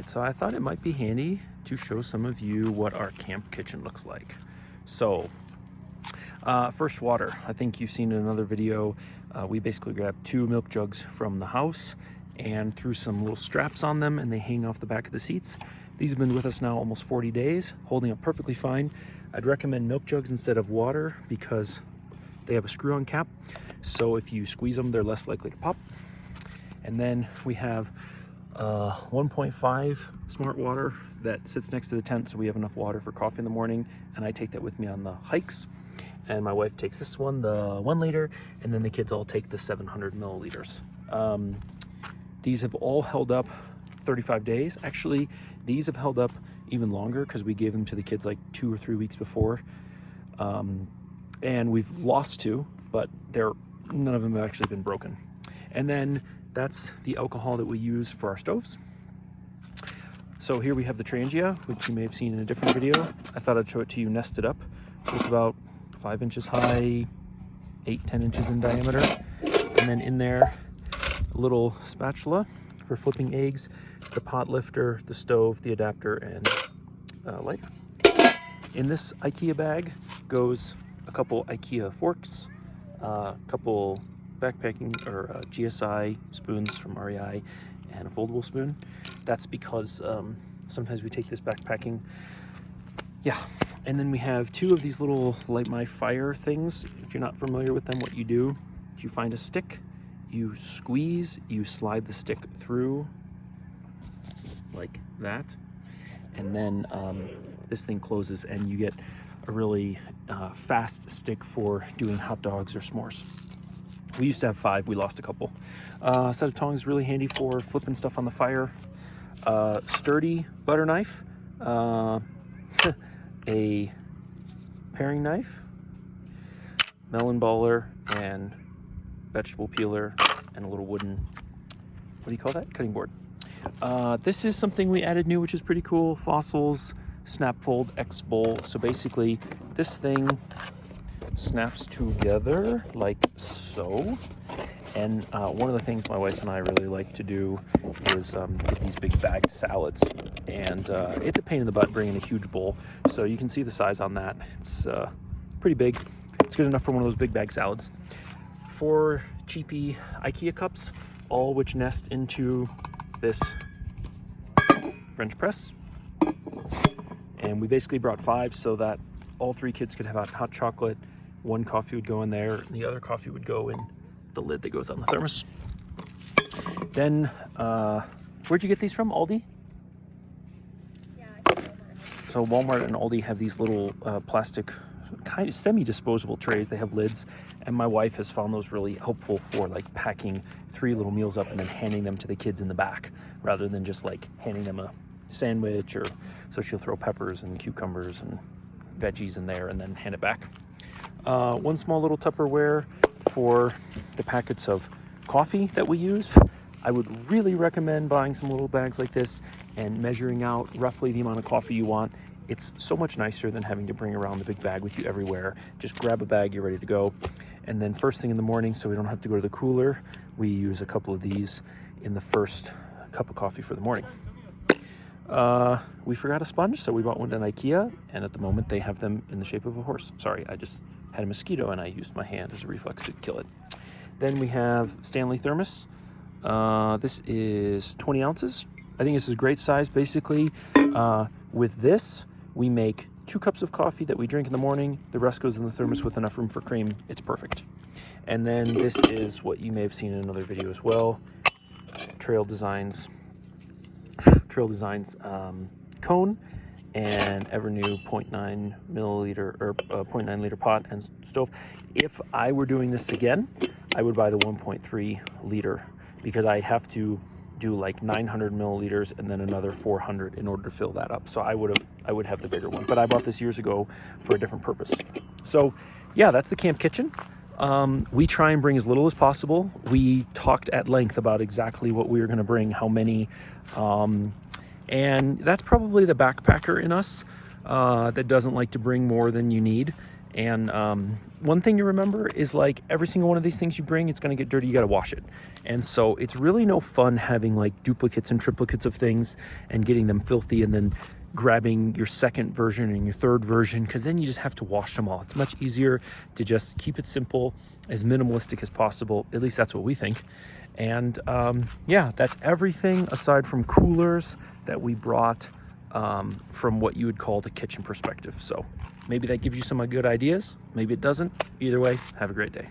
So I thought it might be handy to show some of you what our camp kitchen looks like. So first, water. I think you've seen in another video, we basically grabbed 2 milk jugs from the house and threw some little straps on them, and they hang off the back of the seats. These have been with us now almost 40 days, holding up perfectly fine. I'd recommend milk jugs instead of water because they have a screw-on cap. So if you squeeze them, they're less likely to pop. And then we have 1.5 smart water that sits next to the tent, so we have enough water for coffee in the morning, and I take that with me on the hikes. And my wife takes this one, the 1 liter, and then the kids all take the 700 milliliters. These have all held up 35 days. Actually, these have held up even longer because we gave them to the kids like 2 or 3 weeks before. And we've lost 2, but none of them have actually been broken. And then that's the alcohol that we use for our stoves. So here we have the Trangia, which you may have seen in a different video. I thought I'd show it to you nested up. So it's about 5 inches high, 8-10 inches in diameter. And then in there, a little spatula for flipping eggs, the pot lifter, the stove, the adapter, and lighter. In this IKEA bag goes a couple IKEA forks, a couple backpacking or GSI spoons from REI, and a foldable spoon. That's because sometimes we take this backpacking. Yeah. And then we have 2 of these little light my fire things. If you're not familiar with them, what you do is you find a stick, you squeeze, you slide the stick through like that, and then this thing closes and you get a really fast stick for doing hot dogs or s'mores. We used to have 5, we lost a couple. A set of tongs, really handy for flipping stuff on the fire. Sturdy butter knife, a paring knife, melon baller, and vegetable peeler, and a little wooden, what do you call that? Cutting board. This is something we added new, which is pretty cool. Fossils Snapfold X Bowl. So basically, this thing snaps together like so. And one of the things my wife and I really like to do is get these big bag salads. And it's a pain in the butt bringing a huge bowl. So you can see the size on that. It's pretty big. It's good enough for one of those big bag salads. 4 cheapy IKEA cups, all which nest into this French press. And we basically brought 5 so that all 3 kids could have hot chocolate. 1 coffee would go in there, and the other coffee would go in the lid that goes on the thermos. Then, where'd you get these from? Aldi? Yeah, I think Walmart. So Walmart and Aldi have these little plastic, kind of semi-disposable trays. They have lids, and my wife has found those really helpful for like packing 3 little meals up and then handing them to the kids in the back, rather than just like handing them a sandwich. Or so she'll throw peppers and cucumbers and veggies in there and then hand it back. 1 small little Tupperware for the packets of coffee that we use. I would really recommend buying some little bags like this and measuring out roughly the amount of coffee you want. It's so much nicer than having to bring around the big bag with you everywhere. Just grab a bag, you're ready to go. And then first thing in the morning, so we don't have to go to the cooler, we use a couple of these in the first cup of coffee for the morning. We forgot a sponge, so we bought one at IKEA, and at the moment they have them in the shape of a horse. Sorry, I just had a mosquito and I used my hand as a reflex to kill it. Then we have Stanley thermos. This is 20 ounces. I think this is a great size. Basically, with this, we make 2 cups of coffee that we drink in the morning. The rest goes in the thermos with enough room for cream. It's perfect. And then this is what you may have seen in another video as well. Trail Designs cone and Evernew 0.9 milliliter or 0.9 liter pot and stove. If I were doing this again, I would buy the 1.3 liter because I have to do like 900 milliliters and then another 400 in order to fill that up. So I would have the bigger one, but I bought this years ago for a different purpose. So yeah, that's the camp kitchen. We try and bring as little as possible. We talked at length about exactly what we were going to bring, how many, and that's probably the backpacker in us that doesn't like to bring more than you need. And one thing to remember is, like, every single one of these things you bring, it's going to get dirty. You got to wash it. And so it's really no fun having like duplicates and triplicates of things and getting them filthy and then grabbing your second version and your third version, because then you just have to wash them all. It's much easier to just keep it simple, as minimalistic as possible. At least that's what we think. And yeah, that's everything aside from coolers that we brought from what you would call the kitchen perspective. So maybe that gives you some good ideas. Maybe it doesn't. Either way, have a great day.